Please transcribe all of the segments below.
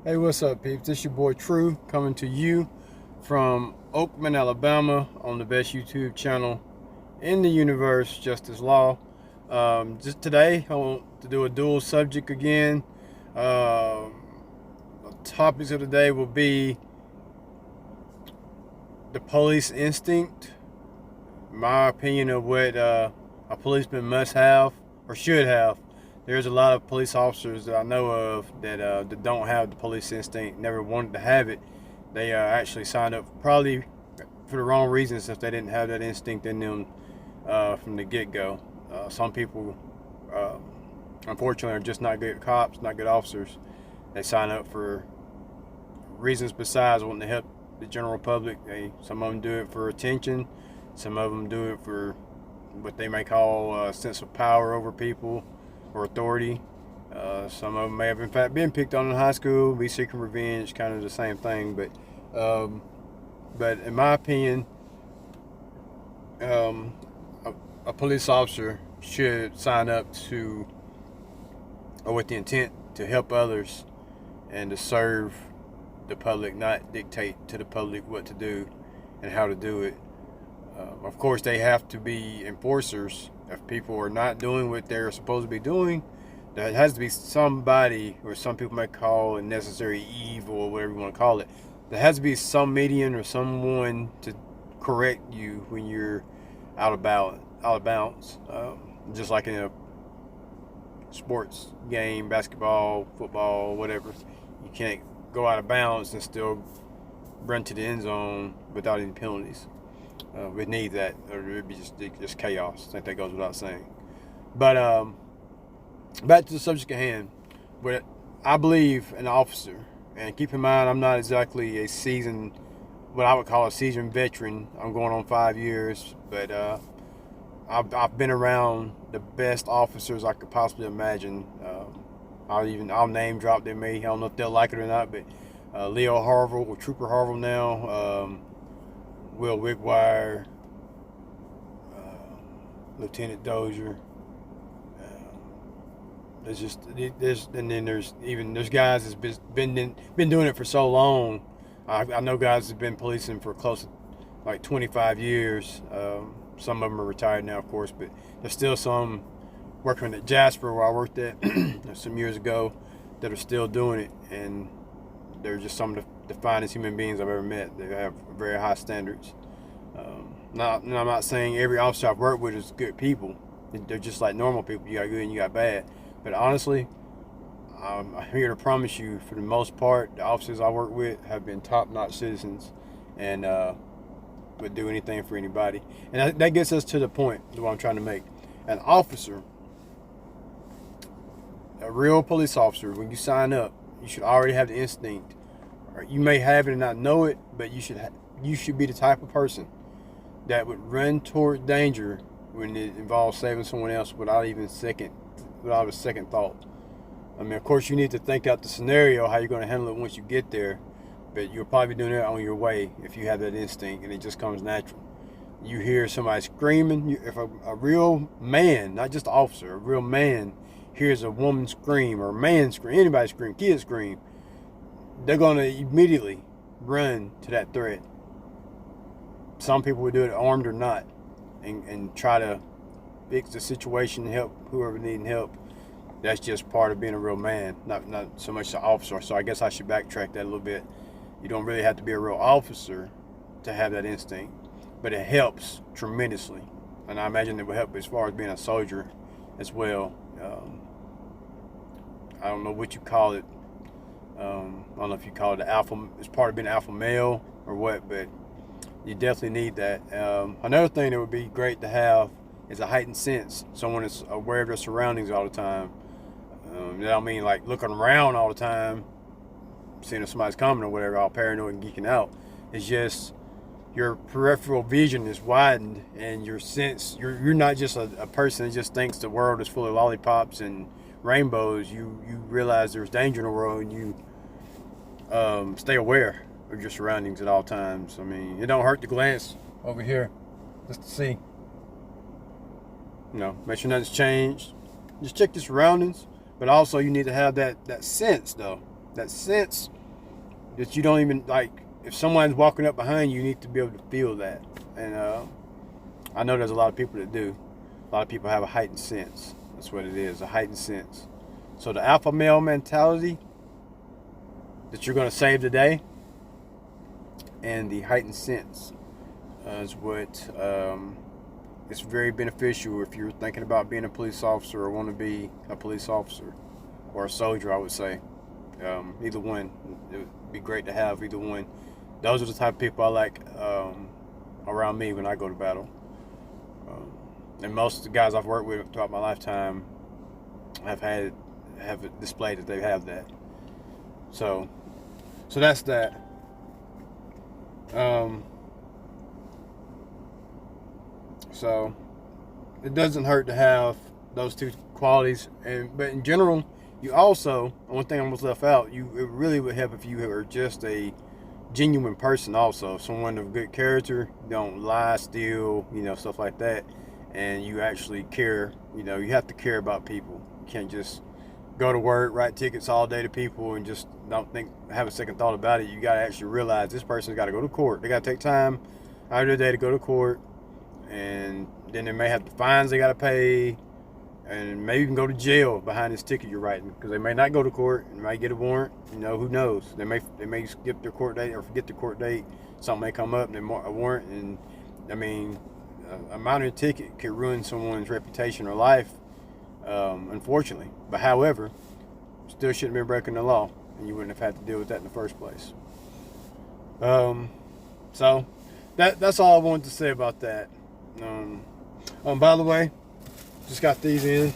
Hey, what's up, peeps? This your boy True coming to you from Oakman, Alabama, on the best YouTube channel in the universe, Justice Law. Just today, I want to do a dual subject again. The topics of the day will be the police instinct, my opinion of what a policeman must have or should have. There's a lot of police officers that I know of that don't have the police instinct, never wanted to have it. They actually signed up probably for the wrong reasons if they didn't have that instinct in them from the get-go. Some people, uh, unfortunately, are just not good cops, not good officers. They sign up for reasons besides wanting to help the general public. Some of them do it for attention. Some of them do it for what they may call a sense of power over people or authority. Some of them may have, in fact, been picked on in high school, be seeking revenge, kind of the same thing. But in my opinion, um, a police officer should sign up to, or with the intent to help others and to serve the public, not dictate to the public what to do and how to do it. Of course, they have to be enforcers. If people are not doing what they're supposed to be doing, there has to be somebody, or some people might call it necessary evil, or whatever you want to call it. There has to be some median or someone to correct you when you're out of bounds. Just like in a sports game, basketball, football, whatever, you can't go out of bounds and still run to the end zone without any penalties. We need that, or it'd be just chaos. I think that goes without saying. But back to the subject at hand. But I believe an officer, and keep in mind, I'm not exactly a seasoned, what I would call a seasoned veteran. I'm going on 5 years, but I've been around the best officers I could possibly imagine. I'll name drop them. I don't know if they'll like it or not, but Leo Harville, or Trooper Harville now. Will Wigwire, Lieutenant Dozier. There's guys that's been doing it for so long. I know guys that have been policing for close to like 25 years. Some of them are retired now, of course, but there's still some working at Jasper, where I worked at some years ago, that are still doing it, and they're just some of the finest human beings I've ever met. They have very high standards. I'm not saying every officer I've worked with is good people. They're just like normal people. You got good and you got bad. But honestly, I'm here to promise you, for the most part, the officers I work with have been top-notch citizens, and would do anything for anybody. And that gets us to the point that I'm trying to make. An officer, a real police officer, when you sign up, you should already have the instinct. Or you may have it and not know it, but you should be the type of person that would run toward danger when it involves saving someone else without a second thought. I mean, of course, you need to think out the scenario, how you're going to handle it once you get there, but you'll probably be doing it on your way if you have that instinct, and it just comes natural. You hear somebody screaming, if a real man, not just an officer, a real man hears a woman scream, or a man scream, anybody scream, kid scream, they're going to immediately run to that threat. Some people would do it armed or not, and try to fix the situation, help whoever needing help. That's just part of being a real man, not so much the officer. So I guess I should backtrack that a little bit. You don't really have to be a real officer to have that instinct, but it helps tremendously. And I imagine it will help as far as being a soldier as well. I don't know what you call it. I don't know if you call it it's part of being an alpha male or what, but you definitely need that. Another thing that would be great to have is a heightened sense. Someone that's aware of their surroundings all the time. That don't mean like looking around all the time, seeing if somebody's coming or whatever, all paranoid and geeking out. It's just your peripheral vision is widened, and your sense, you're not just a person that just thinks the world is full of lollipops and rainbows. You realize there's danger in the world, and you stay aware of your surroundings at all times. I mean, it don't hurt to glance over here just to see, make sure nothing's changed. Just check your surroundings, but also you need to have that sense, though. that sense that you don't even like. If someone's walking up behind you, you need to be able to feel that. And I know there's a lot of people that do. A lot of people have a heightened sense. That's what it is, a heightened sense. So the alpha male mentality that you're going to save today, and the heightened sense is what it's very beneficial if you're thinking about being a police officer or want to be a police officer or a soldier, I would say. Either one. It would be great to have either one. Those are the type of people I like around me when I go to battle. And most of the guys I've worked with throughout my lifetime have displayed that they have that. So that's that. So it doesn't hurt to have those two qualities, but in general, you also, one thing I almost left out, it really would help if you were just a genuine person also, someone of good character, don't lie, steal, stuff like that, and you actually care. You have to care about people. You can't just go to work, write tickets all day to people and just don't have a second thought about it. You got to actually realize this person's got to go to court. They got to take time out of their day to go to court, and then they may have the fines they got to pay, and maybe even go to jail behind this ticket you're writing, because they may not go to court and might get a warrant. Who knows? They may skip their court date or forget their court date. Something may come up and they want a warrant, and a minor ticket could ruin someone's reputation or life, unfortunately. But however, still shouldn't be breaking the law, and you wouldn't have had to deal with that in the first place. So that's all I wanted to say about that. By the way, just got these in.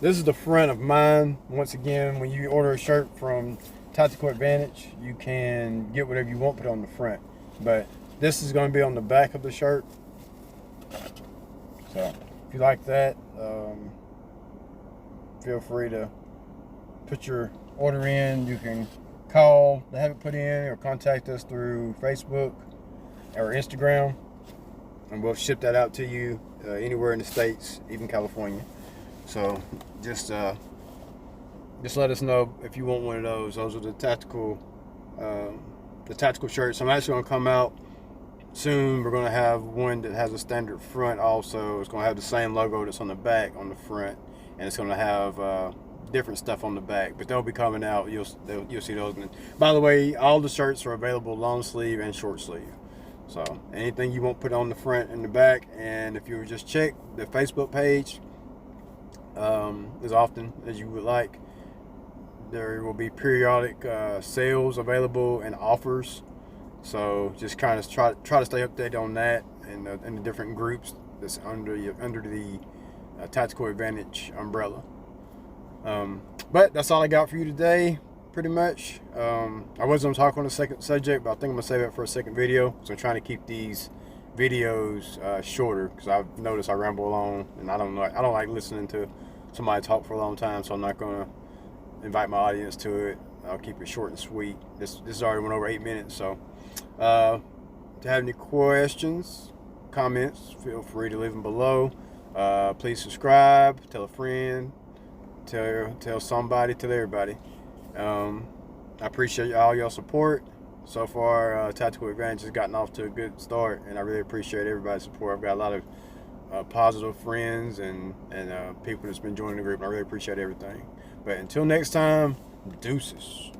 This is the front of mine. Once again, when you order a shirt from Tactical Advantage, you can get whatever you want put on the front. But this is going to be on the back of the shirt. So if you like that, feel free to put your order in. You can call to have it put in, or contact us through Facebook or Instagram, and we'll ship that out to you anywhere in the States, even California. So just let us know if you want one of those. Those are the tactical shirts. I'm actually going to come out soon. We're going to have one that has a standard front also. It's going to have the same logo that's on the back on the front, and it's going to have different stuff on the back, but they'll be coming out. You'll see those. And by the way, all the shirts are available long sleeve and short sleeve. So anything you want put on the front and the back. And if you just check the Facebook page as often as you would like, there will be periodic sales available and offers. So just kind of try to stay updated on that, and the different groups that's under the Tactical Advantage umbrella. But that's all I got for you today, pretty much. I was going to talk on the second subject, but I think I'm going to save it for a second video. So I'm trying to keep these videos shorter, because I've noticed I ramble on, and I don't like listening to somebody talk for a long time. So I'm not going to invite my audience to it. I'll keep it short and sweet. This already went over 8 minutes. So if you have any questions, comments, feel free to leave them below. Please subscribe, tell a friend, tell somebody, tell everybody. I appreciate all your support so far. Tactical Advantage has gotten off to a good start, and I really appreciate everybody's support. I've got a lot of positive friends and people that's been joining the group, and I really appreciate everything. But until next time, deuces.